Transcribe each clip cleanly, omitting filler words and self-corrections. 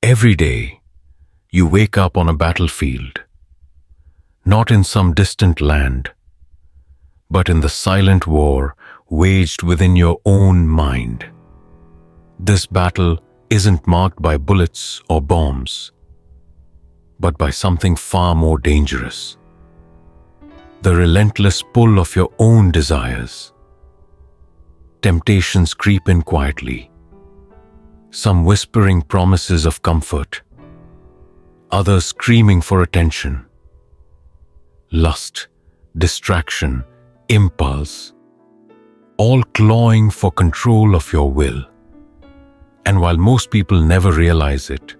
Every day, you wake up on a battlefield, not in some distant land, but in the silent war waged within your own mind. This battle isn't marked by bullets or bombs, but by something far more dangerous. The relentless pull of your own desires. Temptations creep in quietly, some whispering promises of comfort, others screaming for attention. Lust, distraction, impulse, all clawing for control of your will. And while most people never realize it,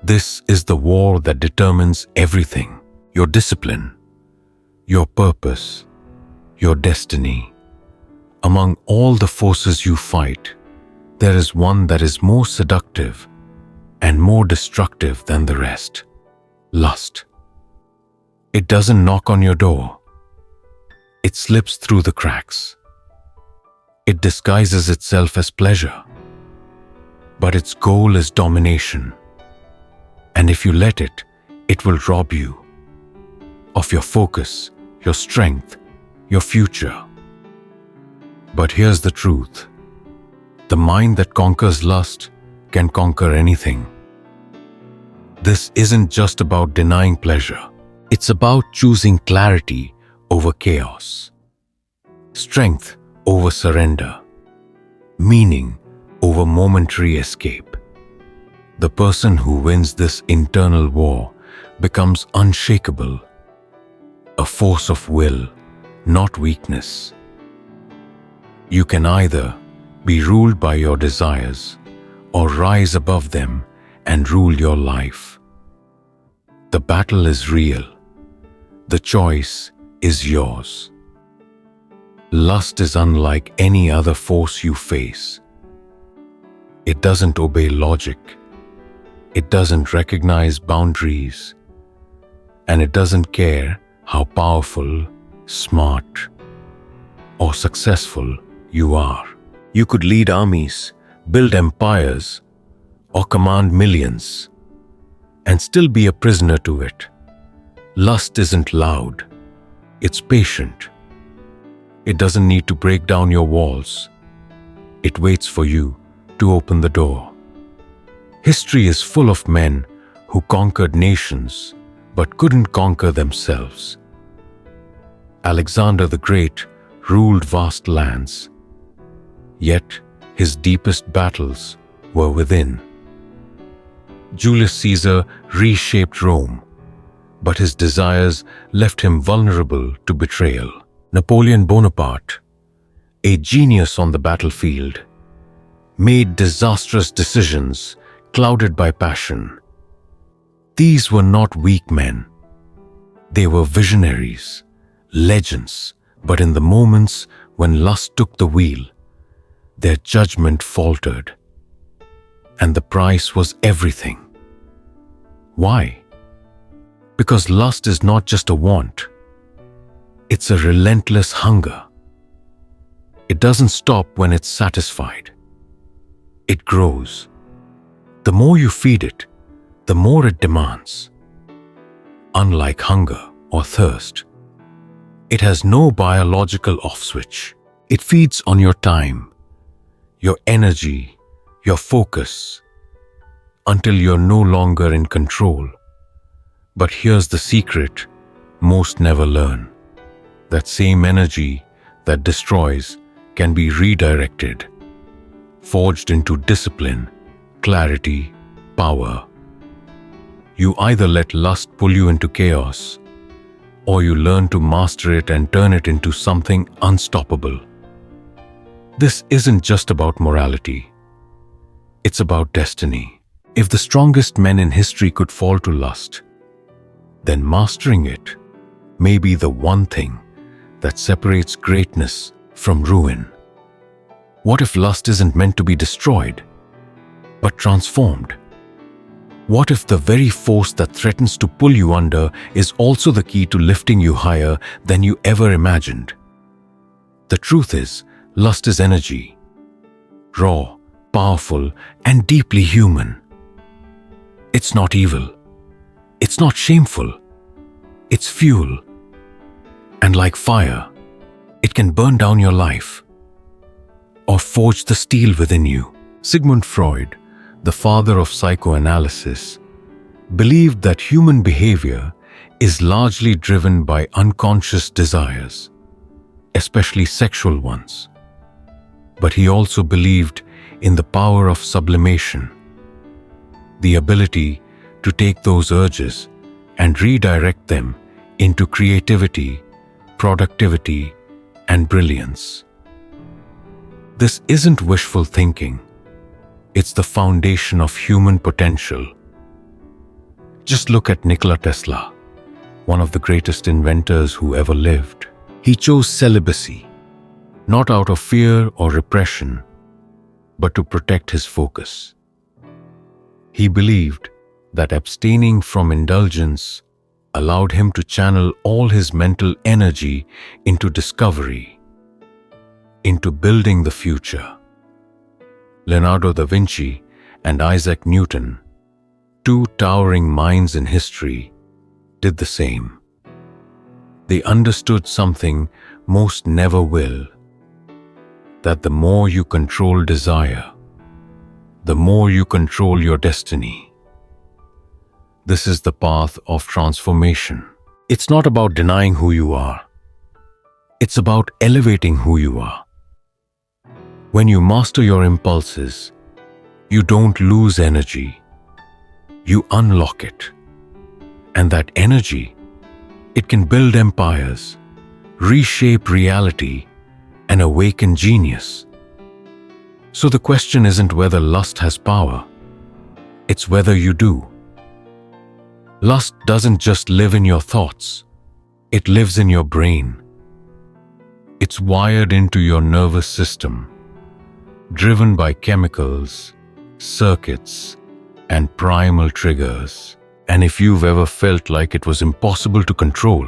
this is the war that determines everything: your discipline, your purpose, your destiny. Among all the forces you fight, there is one that is more seductive and more destructive than the rest: lust. It doesn't knock on your door. It slips through the cracks. It disguises itself as pleasure. But its goal is domination. And if you let it, it will rob you of your focus, your strength, your future. But here's the truth. The mind that conquers lust can conquer anything. This isn't just about denying pleasure. It's about choosing clarity over chaos, strength over surrender, meaning over momentary escape. The person who wins this internal war becomes unshakable, a force of will, not weakness. You can either be ruled by your desires or rise above them and rule your life. The battle is real. The choice is yours. Lust is unlike any other force you face. It doesn't obey logic. It doesn't recognize boundaries. And it doesn't care how powerful, smart, or successful you are. You could lead armies, build empires, or command millions, and still be a prisoner to it. Lust isn't loud. It's patient. It doesn't need to break down your walls. It waits for you to open the door. History is full of men who conquered nations but couldn't conquer themselves. Alexander the Great ruled vast lands, yet his deepest battles were within. Julius Caesar reshaped Rome, but his desires left him vulnerable to betrayal. Napoleon Bonaparte, a genius on the battlefield, made disastrous decisions clouded by passion. These were not weak men. They were visionaries, legends, but in the moments when lust took the wheel, their judgment faltered, and the price was everything. Why? Because lust is not just a want. It's a relentless hunger. It doesn't stop when it's satisfied. It grows. The more you feed it, the more it demands. Unlike hunger or thirst, it has no biological off switch. It feeds on your time, your energy, your focus, until you're no longer in control. But here's the secret most never learn. That same energy that destroys can be redirected, forged into discipline, clarity, power. You either let lust pull you into chaos, or you learn to master it and turn it into something unstoppable. This isn't just about morality. It's about destiny. If the strongest men in history could fall to lust, then mastering it may be the one thing that separates greatness from ruin. What if lust isn't meant to be destroyed, but transformed? What if the very force that threatens to pull you under is also the key to lifting you higher than you ever imagined? The truth is, lust is energy, raw, powerful, and deeply human. It's not evil. It's not shameful. It's fuel. And like fire, it can burn down your life or forge the steel within you. Sigmund Freud, the father of psychoanalysis, believed that human behavior is largely driven by unconscious desires, especially sexual ones. But he also believed in the power of sublimation, the ability to take those urges and redirect them into creativity, productivity, and brilliance. This isn't wishful thinking. It's the foundation of human potential. Just look at Nikola Tesla, one of the greatest inventors who ever lived. He chose celibacy, not out of fear or repression, but to protect his focus. He believed that abstaining from indulgence allowed him to channel all his mental energy into discovery, into building the future. Leonardo da Vinci and Isaac Newton, two towering minds in history, did the same. They understood something most never will, that the more you control desire, the more you control your destiny. This is the path of transformation. It's not about denying who you are. It's about elevating who you are. When you master your impulses, you don't lose energy. You unlock it. And that energy, it can build empires, reshape reality, and awaken genius. So the question isn't whether lust has power. It's whether you do. Lust doesn't just live in your thoughts. It lives in your brain. It's wired into your nervous system, driven by chemicals, circuits, and primal triggers. And if you've ever felt like it was impossible to control,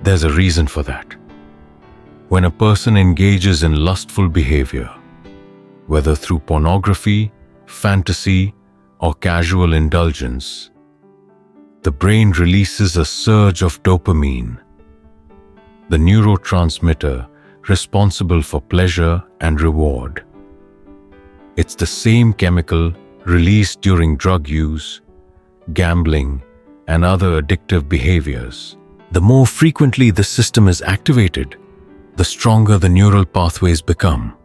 there's a reason for that. When a person engages in lustful behavior, whether through pornography, fantasy, or casual indulgence, the brain releases a surge of dopamine, the neurotransmitter responsible for pleasure and reward. It's the same chemical released during drug use, gambling, and other addictive behaviors. The more frequently the system is activated, the stronger the neural pathways become,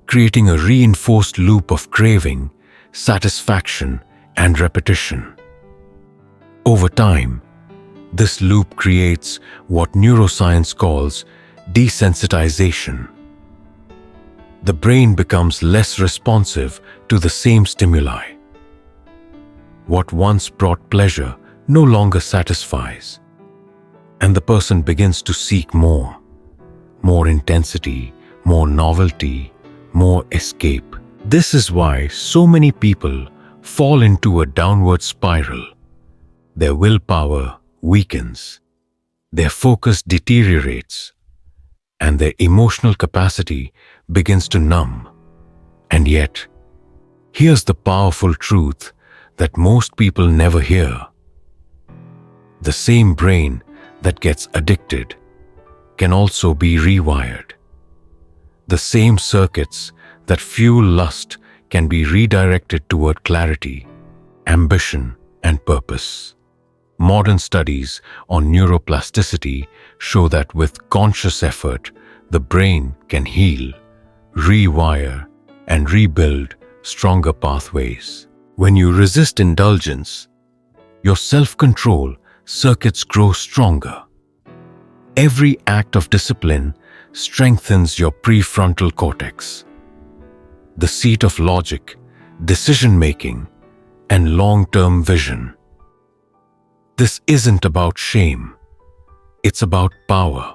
creating a reinforced loop of craving, satisfaction, and repetition. Over time, this loop creates what neuroscience calls desensitization. The brain becomes less responsive to the same stimuli. What once brought pleasure no longer satisfies, and the person begins to seek more intensity, more novelty, more escape. This is why so many people fall into a downward spiral. Their willpower weakens, their focus deteriorates, and their emotional capacity begins to numb. And yet, here's the powerful truth that most people never hear. The same brain that gets addicted can also be rewired. The same circuits that fuel lust can be redirected toward clarity, ambition, and purpose. Modern studies on neuroplasticity show that with conscious effort, the brain can heal, rewire, and rebuild stronger pathways. When you resist indulgence, your self-control circuits grow stronger. Every act of discipline strengthens your prefrontal cortex, the seat of logic, decision-making, and long-term vision. This isn't about shame. It's about power.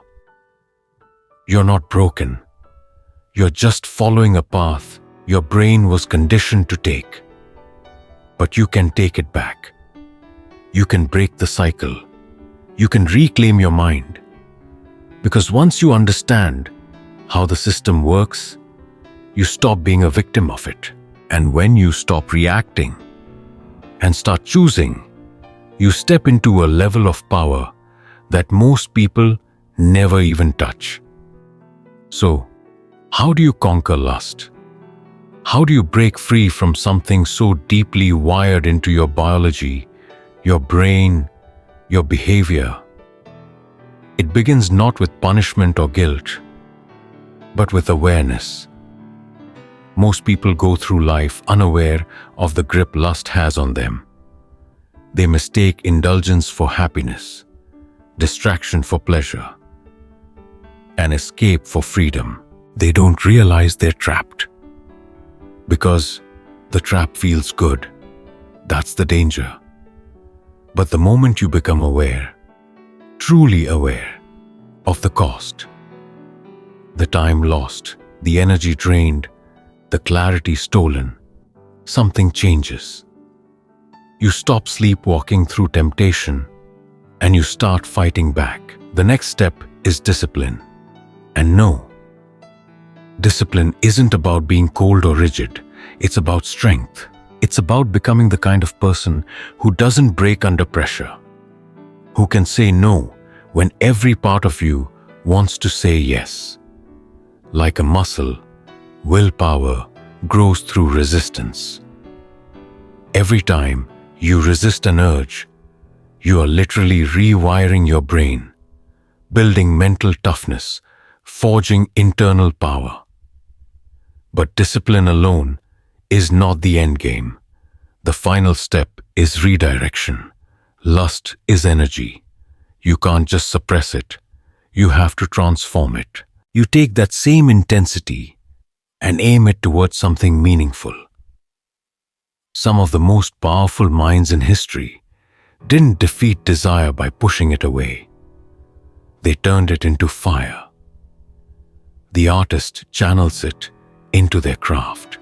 You're not broken. You're just following a path your brain was conditioned to take. But you can take it back. You can break the cycle. You can reclaim your mind. Because once you understand how the system works, you stop being a victim of it. And when you stop reacting, and start choosing, you step into a level of power that most people never even touch. So, how do you conquer lust? How do you break free from something so deeply wired into your biology, your brain, your behavior? It begins not with punishment or guilt, but with awareness. Most people go through life unaware of the grip lust has on them. They mistake indulgence for happiness, distraction for pleasure, and escape for freedom. They don't realize they're trapped. Because the trap feels good. That's the danger. But the moment you become aware, truly aware of the cost, the time lost, the energy drained, the clarity stolen, something changes. You stop sleepwalking through temptation and you start fighting back. The next step is discipline. And no, discipline isn't about being cold or rigid. It's about strength. It's about becoming the kind of person who doesn't break under pressure, who can say no when every part of you wants to say yes. Like a muscle, willpower grows through resistance. Every time you resist an urge, you are literally rewiring your brain, building mental toughness, forging internal power. But discipline alone is not the end game. The final step is redirection. Lust is energy. You can't just suppress it. You have to transform it. You take that same intensity and aim it towards something meaningful. Some of the most powerful minds in history didn't defeat desire by pushing it away. They turned it into fire. The artist channels it into their craft.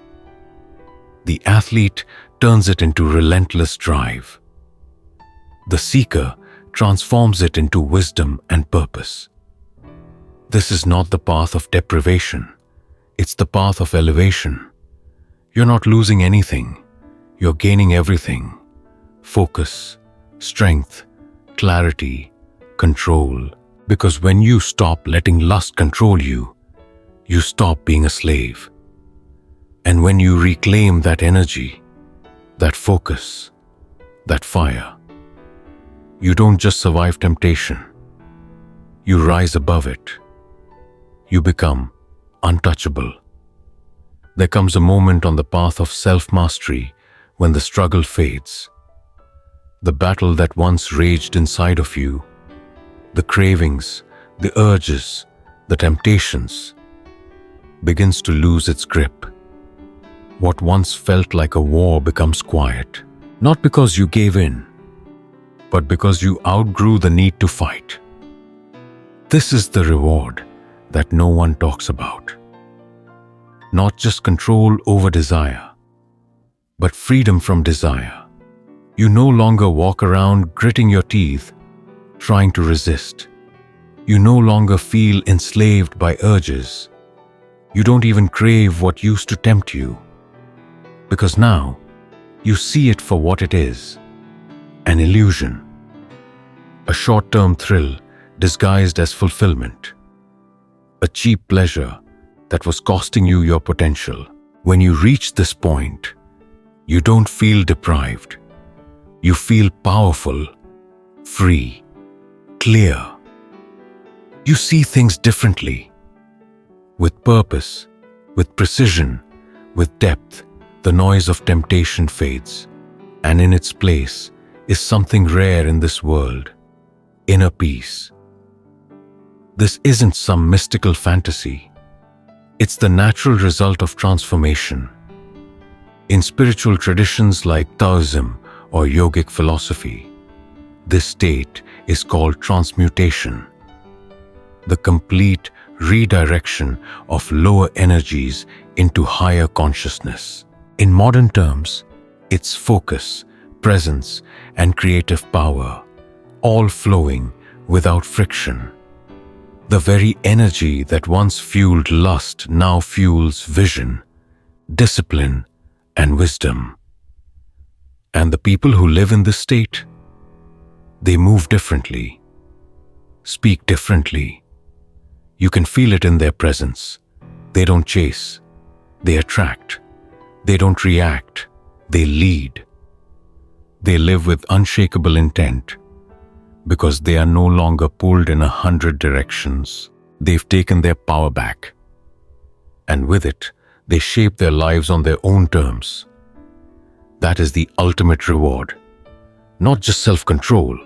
The athlete turns it into relentless drive. The seeker transforms it into wisdom and purpose. This is not the path of deprivation. It's the path of elevation. You're not losing anything. You're gaining everything. Focus, strength, clarity, control. Because when you stop letting lust control you, you stop being a slave. And when you reclaim that energy, that focus, that fire, you don't just survive temptation. You rise above it. You become untouchable. There comes a moment on the path of self-mastery when the struggle fades. The battle that once raged inside of you, the cravings, the urges, the temptations, begins to lose its grip. What once felt like a war becomes quiet, not because you gave in, but because you outgrew the need to fight. This is the reward that no one talks about. Not just control over desire, but freedom from desire. You no longer walk around gritting your teeth, trying to resist. You no longer feel enslaved by urges. You don't even crave what used to tempt you. Because now, you see it for what it is, an illusion, a short-term thrill disguised as fulfillment, a cheap pleasure that was costing you your potential. When you reach this point, you don't feel deprived. You feel powerful, free, clear. You see things differently, with purpose, with precision, with depth. The noise of temptation fades, and in its place is something rare in this world: inner peace. This isn't some mystical fantasy. It's the natural result of transformation. In spiritual traditions like Taoism or yogic philosophy, this state is called transmutation, the complete redirection of lower energies into higher consciousness. In modern terms, it's focus, presence, and creative power, all flowing without friction. The very energy that once fueled lust now fuels vision, discipline, and wisdom. And the people who live in this state, they move differently, speak differently. You can feel it in their presence. They don't chase, they attract. They don't react, they lead. They live with unshakable intent because they are no longer pulled in 100 directions. They've taken their power back. And with it, they shape their lives on their own terms. That is the ultimate reward. Not just self-control,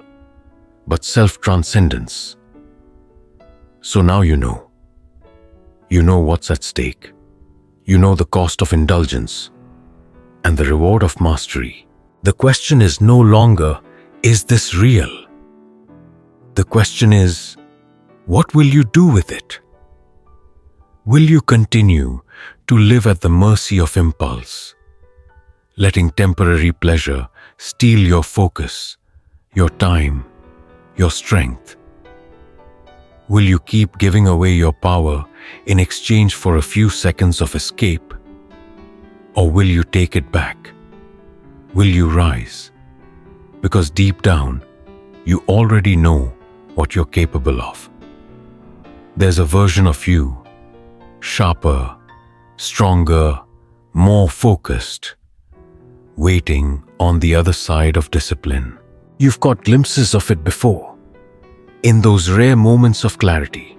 but self-transcendence. So now you know. You know what's at stake. You know the cost of indulgence and the reward of mastery. The question is no longer, is this real? The question is, what will you do with it? Will you continue to live at the mercy of impulse, letting temporary pleasure steal your focus, your time, your strength? Will you keep giving away your power in exchange for a few seconds of escape? Or will you take it back? Will you rise? Because deep down, you already know what you're capable of. There's a version of you, sharper, stronger, more focused, waiting on the other side of discipline. You've caught glimpses of it before, in those rare moments of clarity,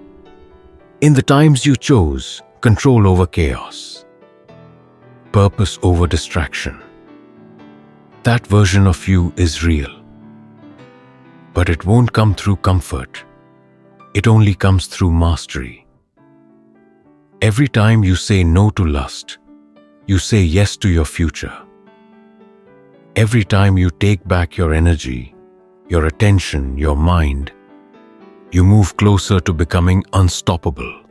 in the times you chose control over chaos, purpose over distraction. That version of you is real. But it won't come through comfort. It only comes through mastery. Every time you say no to lust, you say yes to your future. Every time you take back your energy, your attention, your mind, you move closer to becoming unstoppable.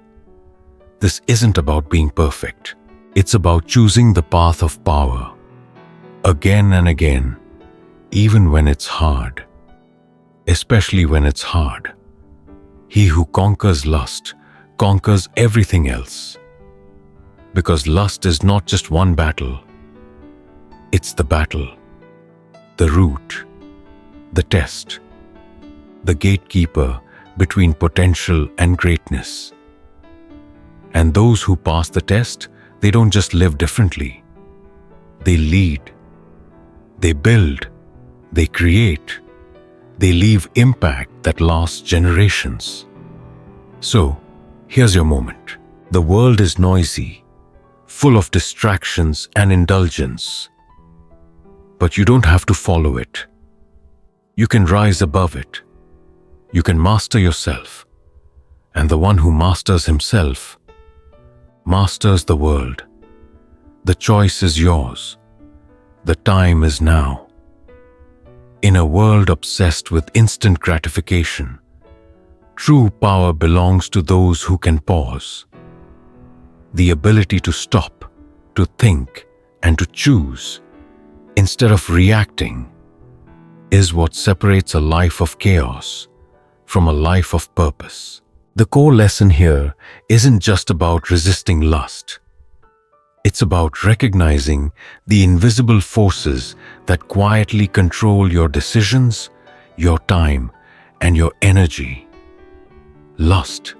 This isn't about being perfect. It's about choosing the path of power. Again and again, even when it's hard. Especially when it's hard. He who conquers lust conquers everything else. Because lust is not just one battle. It's the battle, the route, the test, the gatekeeper between potential and greatness. And those who pass the test, they don't just live differently. They lead. They build. They create. They leave impact that lasts generations. So, here's your moment. The world is noisy, full of distractions and indulgence. But you don't have to follow it. You can rise above it. You can master yourself. And the one who masters himself masters the world. The choice is yours. The time is now. In a world obsessed with instant gratification, true power belongs to those who can pause. The ability to stop, to think, and to choose, instead of reacting, is what separates a life of chaos from a life of purpose. The core lesson here isn't just about resisting lust. It's about recognizing the invisible forces that quietly control your decisions, your time, and your energy. Lust,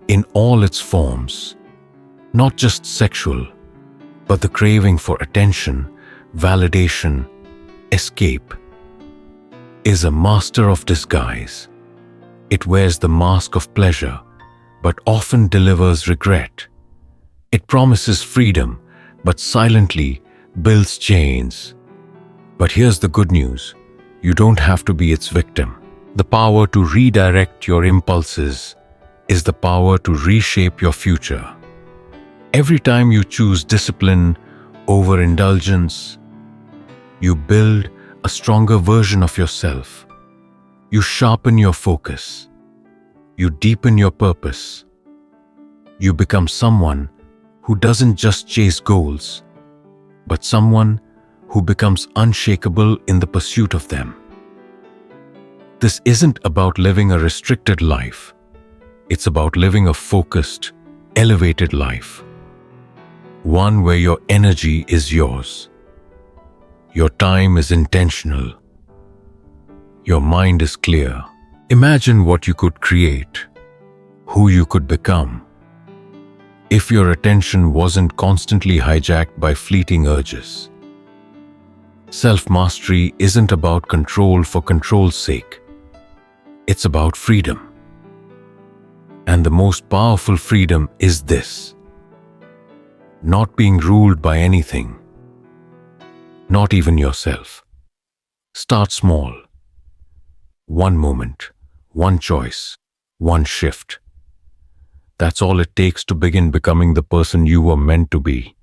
in all its forms, not just sexual, but the craving for attention, validation, escape, is a master of disguise. It wears the mask of pleasure, but often delivers regret. It promises freedom, but silently builds chains. But here's the good news. You don't have to be its victim. The power to redirect your impulses is the power to reshape your future. Every time you choose discipline over indulgence, you build a stronger version of yourself. You sharpen your focus. You deepen your purpose. You become someone who doesn't just chase goals, but someone who becomes unshakable in the pursuit of them. This isn't about living a restricted life. It's about living a focused, elevated life. One where your energy is yours. Your time is intentional. Your mind is clear. Imagine what you could create, who you could become, if your attention wasn't constantly hijacked by fleeting urges. Self-mastery isn't about control for control's sake. It's about freedom. And the most powerful freedom is this: not being ruled by anything, not even yourself. Start small. One moment, one choice, one shift. That's all it takes to begin becoming the person you were meant to be.